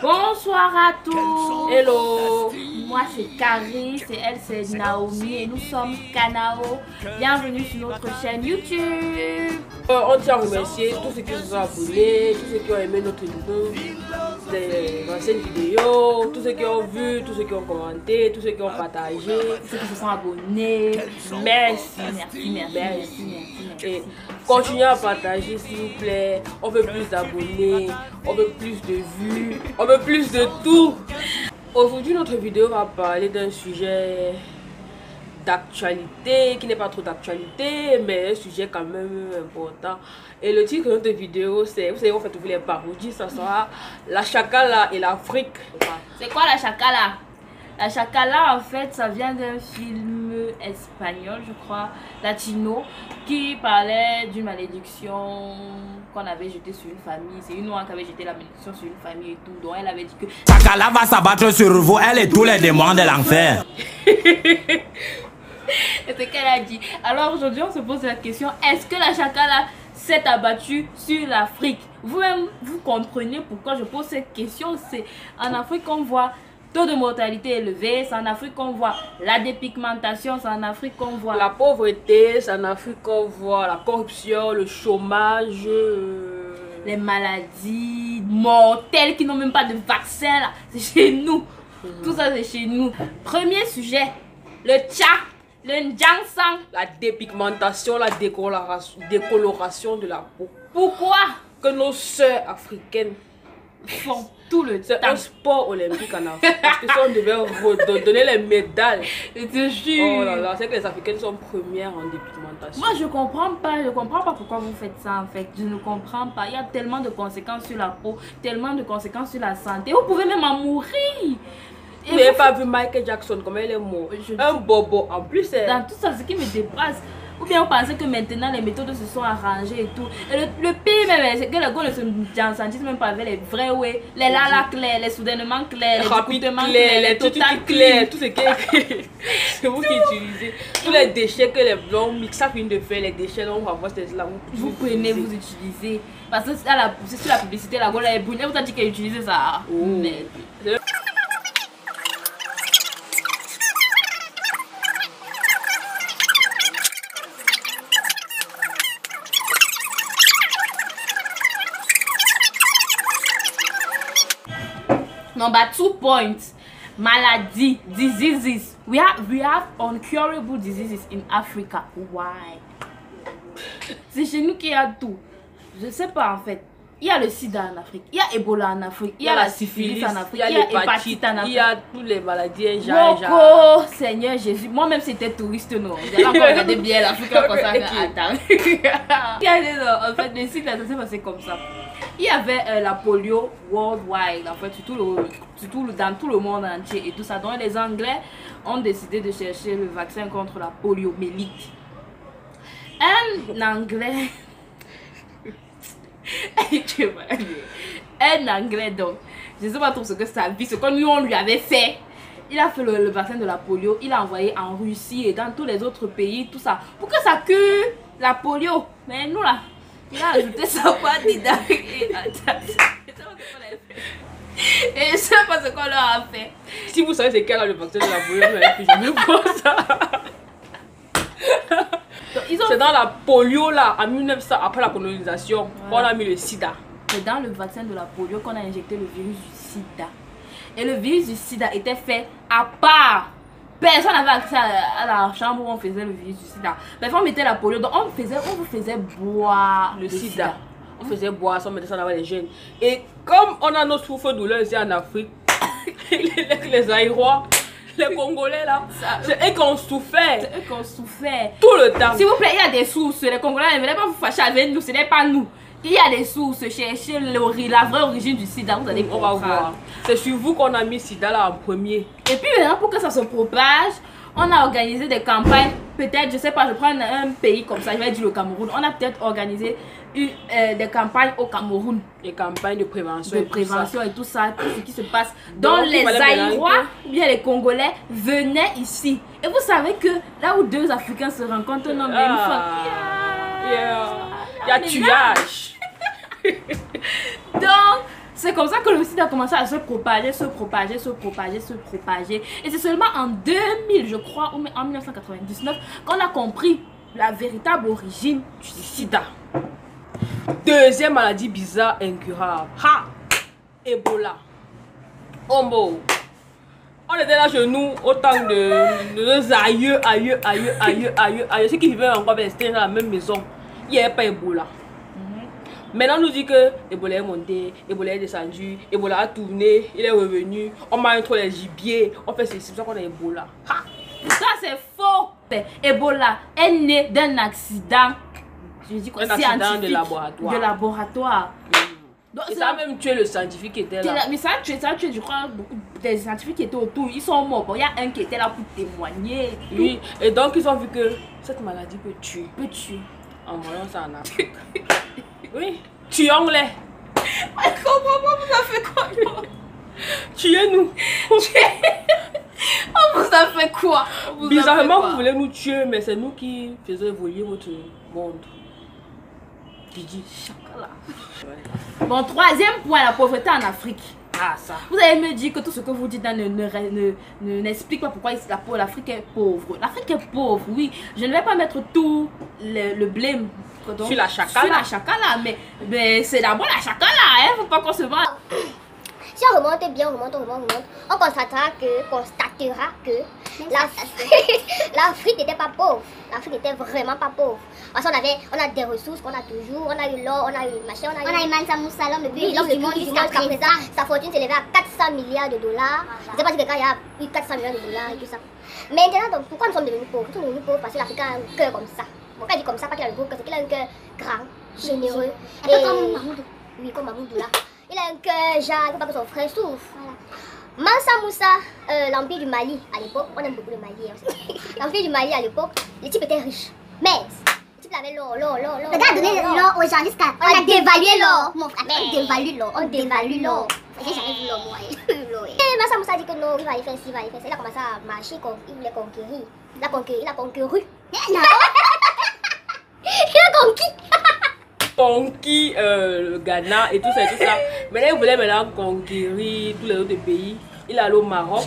Bonsoir à tous. Hello. Moi c'est Carrie, c'est elle c'est Naomi et nous sommes Kanao. Bienvenue sur notre chaîne YouTube. On tient à remercier tous ceux qui nous ont abonnés, tous ceux qui ont aimé notre vidéo, des anciennes vidéos, tous ceux qui ont vu, tous ceux qui ont commenté, tous ceux qui ont partagé, Tous ceux qui se sont abonnés. merci. Merci. Et continuez à partager s'il vous plaît. On veut plus d'abonnés, on veut plus de vues, on veut plus de tout. Aujourd'hui notre vidéo va parler d'un sujet d'actualité, qui n'est pas trop d'actualité, mais un sujet quand même important. Et le titre de notre vidéo, c'est, vous savez, on fait toujours les parodies, ça sera la Chakala et l'Afrique. C'est quoi la Chakala? La Chakala, en fait, ça vient d'un film espagnol, je crois, latino, qui parlait d'une malédiction qu'on avait jetée sur une famille. C'est une noire qui avait jeté la malédiction sur une famille et tout. Donc elle avait dit que Chakala va s'abattre sur vous, elle et tous les démons de l'enfer. c'est ce qu'elle a dit. Alors aujourd'hui, on se pose la question, est-ce que la Chakala s'est abattue sur l'Afrique? Vous-même, vous comprenez pourquoi je pose cette question. C'est en Afrique qu'on voit taux de mortalité élevé, c'est en Afrique qu'on voit la dépigmentation, c'est en Afrique qu'on voit la pauvreté, c'est en Afrique qu'on voit la corruption, le chômage, les maladies mortelles qui n'ont même pas de vaccin là. C'est chez nous. Tout ça c'est chez nous. Premier sujet, le tcha, le njangsang. la dépigmentation, la décoloration de la peau. Pourquoi Que nos sœurs africaines font tout le c'est temps? un sport olympique en Afrique. Parce que si on devait redonner les médailles, Je te jure. oh là là, c'est que les Africaines sont premières en dépigmentation. Moi je comprends pas pourquoi vous faites ça en fait. Je ne comprends pas. Il y a tellement de conséquences sur la peau, tellement de conséquences sur la santé. Vous pouvez même en mourir. Vous n'avez pas vu Michael Jackson comme il est mort? Un bobo en plus. C'est dans tout ça, ce qui me dépasse. Ou bien on pensait que maintenant les méthodes se sont arrangées et tout. Et le pire même, c'est que les gars ne se sentissent même pas avec les vrais ouais, les lala clairs, les soudainement clairs, les écoutements clairs, les total clairs, tout ce qui est c'est vous qui utilisez. Tous les déchets que les blancs mixent, ça finit de faire les déchets, donc on va voir là. Vous prenez, vous utilisez. Parce que c'est sur la publicité, la gueule est brune. Elle vous a dit qu'elle utilisait ça. Oh. Mais... Number 2 point, maladie, diseases. We have incurable diseases in Africa. Why? C'est chez nous qu'il y a tout. Je sais pas en fait. Il y a le sida en Afrique, il y a Ebola en Afrique, il y a la syphilis en Afrique, il y a l'hépatite en Afrique. Il y a toutes les maladies, Oh Seigneur Jésus, moi-même c'était touriste, non. J'ai encore regardé bien l'Afrique comme ça. Attends. En fait, le sida, ça s'est passé comme ça. Il y avait la polio worldwide, en fait, dans tout le monde entier et tout ça. Donc les Anglais ont décidé de chercher le vaccin contre la poliomyélite. Un Anglais, un Anglais donc, je ne sais pas trop ce que ça a vu, ce que nous on lui avait fait. Il a fait le vaccin de la polio, il a envoyé en Russie et dans tous les autres pays, tout ça, pour que ça cure la polio. Mais nous là, il a ajouté sa boîte dedans. Et je sais pas ce qu'on leur a fait. Si vous savez c'est quel le vaccin de la polio, vous n'allez plus jamais voir ça. C'est dans la polio là, en 1900, après la colonisation, on a mis le sida. C'est dans le vaccin de la polio qu'on a injecté le virus du sida. Et le virus du sida était fait à part. Personne n'avait accès à la chambre où on faisait le virus du sida. Mais on mettait la polio, donc on vous faisait boire le sida. On faisait boire, on mettait ça dans les jeunes. Et comme on a nos souffres-douleurs ici en Afrique, les Aïrois, les Congolais là, c'est eux qui ont souffert. C'est eux qui ont souffert. Tout le temps. S'il vous plaît, il y a des sources. Les Congolais ne veulent pas vous fâcher avec nous, ce n'est pas nous. Il y a des sources, cherchez la vraie origine du sida, vous allez on va voir. C'est sur vous qu'on a mis sida là en premier. Et puis maintenant, pour que ça se propage, on a organisé des campagnes. Peut-être, je sais pas, je prends un pays comme ça, je vais dire le Cameroun. On a peut-être organisé des campagnes au Cameroun. Des campagnes de prévention. Et tout ça, tout ce qui se passe. Donc les Aïrois ou bien les Congolais venaient ici. Et vous savez que là où deux Africains se rencontrent, un homme et une femme, il y a tuage. Donc, C'est comme ça que le sida a commencé à se propager, se propager, se propager, se propager. Et c'est seulement en 2000, je crois, ou en 1999, qu'on a compris la véritable origine du sida. Deuxième maladie bizarre incurable. Ha! Ebola. Ombo. On était là chez nous autant de nos aïeux. Ceux qui vivaient encore dans la même maison. Il n'y avait pas Ebola. Maintenant, on nous dit que Ebola est monté, Ebola est descendu, Ebola a tourné, il est revenu. On mange trop les gibiers, on fait ceci, c'est ça qu'on a Ebola. Ha! Ça, c'est faux. Ebola est né d'un accident. Je dis quoi, un accident de laboratoire. De laboratoire. Donc, et ça a même tué le scientifique qui était là. Mais ça a tué, je crois, beaucoup des scientifiques qui étaient autour. Ils sont morts. Bon, il y a un qui était là pour témoigner. Oui, et donc ils ont vu que cette maladie peut tuer. Peut tuer. En voyant ça en Afrique. Oui, tuons-les. Comment vous avez fait quoi? Tuez-nous. On vous a fait quoi? Bizarrement, vous voulez nous tuer, mais c'est nous qui faisons évoluer votre monde. Didi. Chocolat. Ouais. Bon, troisième point, la pauvreté en Afrique. Ah, ça. Vous allez me dire que tout ce que vous dites là n'explique pas pourquoi l'Afrique est pauvre. L'Afrique est pauvre, oui. Je ne vais pas mettre tout le blâme sur la chakala. Sur la chakala, mais c'est d'abord la chakala, hein. Faut pas qu'on se vende. Si on remonte bien, on constatera que l'Afrique n'était pas pauvre. L'Afrique n'était vraiment pas pauvre. Parce qu'on a des ressources qu'on a toujours. On a eu l'or, on a eu machin, on a eu Mansa Moussa, l'homme le plus riche du monde jusqu'à présent. Sa fortune s'élevait à 400 milliards de dollars. Je ne sais pas si quelqu'un y a eu 400 milliards de dollars et tout ça. Maintenant, donc, pourquoi nous sommes devenus pauvres? Nous sommes devenus pauvres parce que l'Afrique a un cœur comme ça. Bon, quand il dit comme ça, pas qu'il a le gros cœur, c'est qu'il a un cœur grand, généreux. Un peu comme Mahmoud. Oui, comme Mahmoud là. Il a un cœur, genre, il ne veut pas que son frère souffre. Voilà. Mansa Moussa, l'empire du Mali à l'époque, on aime beaucoup le Mali aussi. L'empire du Mali à l'époque, le type était riche. Mais le type avait l'or. Le gars a donné l'or aux gens jusqu'à. On a dévalué l'or. Mon frère, on dévalue l'or. J'ai jamais vu l'or, moi. Et Mansa Moussa a dit que non, il va aller faire ci, il va aller faire ça. Il a commencé à marcher, il voulait conquérir. Il a conquéru. Non. Il a conquis. Conquis le Ghana et tout ça. Maintenant, il voulait conquérir tous les autres pays. Il est allé au Maroc.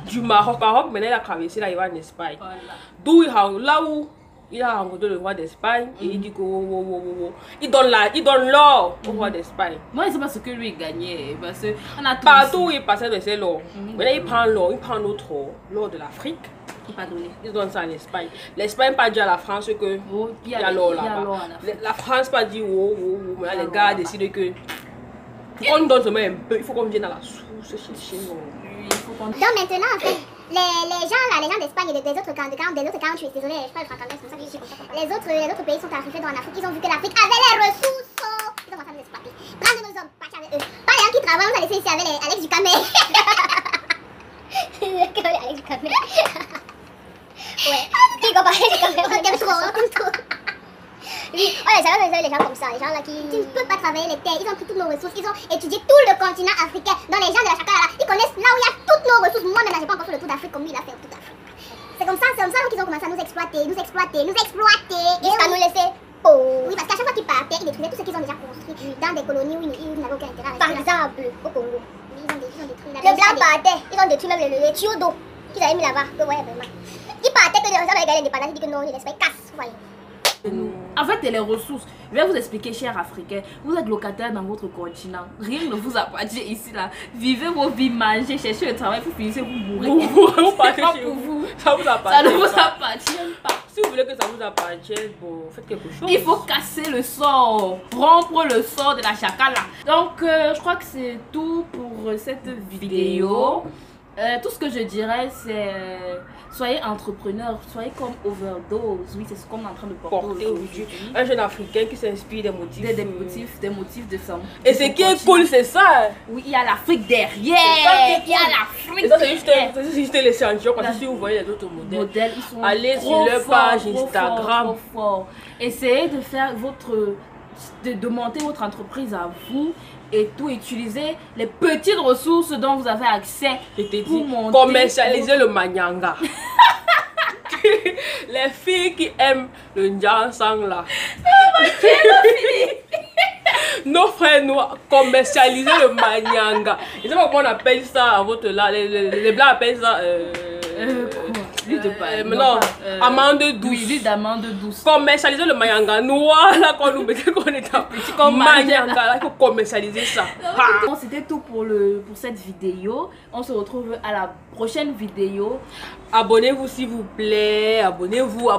Du Maroc, maintenant il a traversé, là il va en Espagne. Voilà. D'où là où il a rencontré le roi d'Espagne et il dit que il donne l'or au roi d'Espagne. Moi, je ne sais pas ce que lui gagnait. Parce que on a tout partout où il passait, c'est l'or. Maintenant, il prend l'or, il prend notre or, l'or de l'Afrique. Ils donnent ça en Espagne. L'Espagne pas dit à la France que il y a l'or là-bas. La France pas dit mais les gars décident que on donne seulement un peu. Il faut qu'on vienne à la source chercher. Donc maintenant en fait, les gens d'Espagne et des autres 48, désolé, je parle français, c'est ça que je dis comme ça. Les autres pays sont arrivés dans l'Afrique, ils ont vu que l'Afrique avait les ressources. Ils ont commencé à nous exploiter. Prendre nos hommes, partir avec eux. Pas les gens qui travaillent, on a laissé ici avec Alex Ducamé. Alex Ducamé. Ouais, on t'aime trop. Oui, on a jamais besoin des gens comme ça, les gens là qui ne peuvent pas travailler les terres, ils ont pris toutes nos ressources, ils ont étudié tout le continent africain. Dans les gens de la chakala là, ils connaissent là où il y a toutes nos ressources. Moi-même là, j'ai pas encore fait le tour d'Afrique comme lui il a fait le tour d'Afrique. C'est comme ça qu'ils ont commencé à nous exploiter. Et à nous laisser pauvres. Oui, parce qu'à chaque fois qu'ils partaient, ils détruisaient tout ce qu'ils ont déjà construit dans des colonies où ils n'avaient aucun intérêt. Par exemple, au Congo, ils ont détruit le blanc partait, ils ont détruit même les tuyaux d'eau qu'ils avaient mis là-bas. Ouais, vraiment. Ils partaient que les gens avaient gagné l'indépendance, ils disent que non, ils laissent pas, ils cassent, voyez. En fait, les ressources, je vais vous expliquer, chers Africains, vous êtes locataires dans votre continent. Rien ne vous appartient ici, là. Vivez vos vies, mangez, cherchez le travail, vous finissez, vous mourrez. Vous partez chez vous. Ça vous appartient. Ça ne vous appartient pas. Si vous voulez que ça vous appartienne, bon, faites quelque chose. Il faut casser le sort, rompre le sort de la chakala. Donc, je crois que c'est tout pour cette vidéo. Tout ce que je dirais, c'est soyez entrepreneurs, soyez comme Overdose. Oui, c'est ce qu'on est en train de porter aujourd'hui. Un jeune Africain qui s'inspire des motifs de sang. Et ce qui est cool, c'est ça. Oui, il y a l'Afrique derrière. Il y a l'Afrique. Et ça, c'est juste l'échantillon. Parce que si vous voyez les autres modèles, ils sont allez sur leur page Instagram. Trop fort. Essayez de faire de monter votre entreprise à vous. Et tout, utiliser les petites ressources dont vous avez accès pour monter. Commercialiser le manyanga. Les filles qui aiment le njansang là. nos frères noirs commercialisaient le manyanga. Je sais pas comment on appelle ça à votre là. Les blancs appellent ça. Maintenant, amande douce. Oui, l'huile d'amande douce. Commercialiser le manyanga noir là quand nous mettait qu'on était petit comme manyanga là, il faut commercialiser ça. Bon, c'était tout pour cette vidéo. On se retrouve à la prochaine vidéo. Abonnez-vous s'il vous plaît. Abonnez-vous.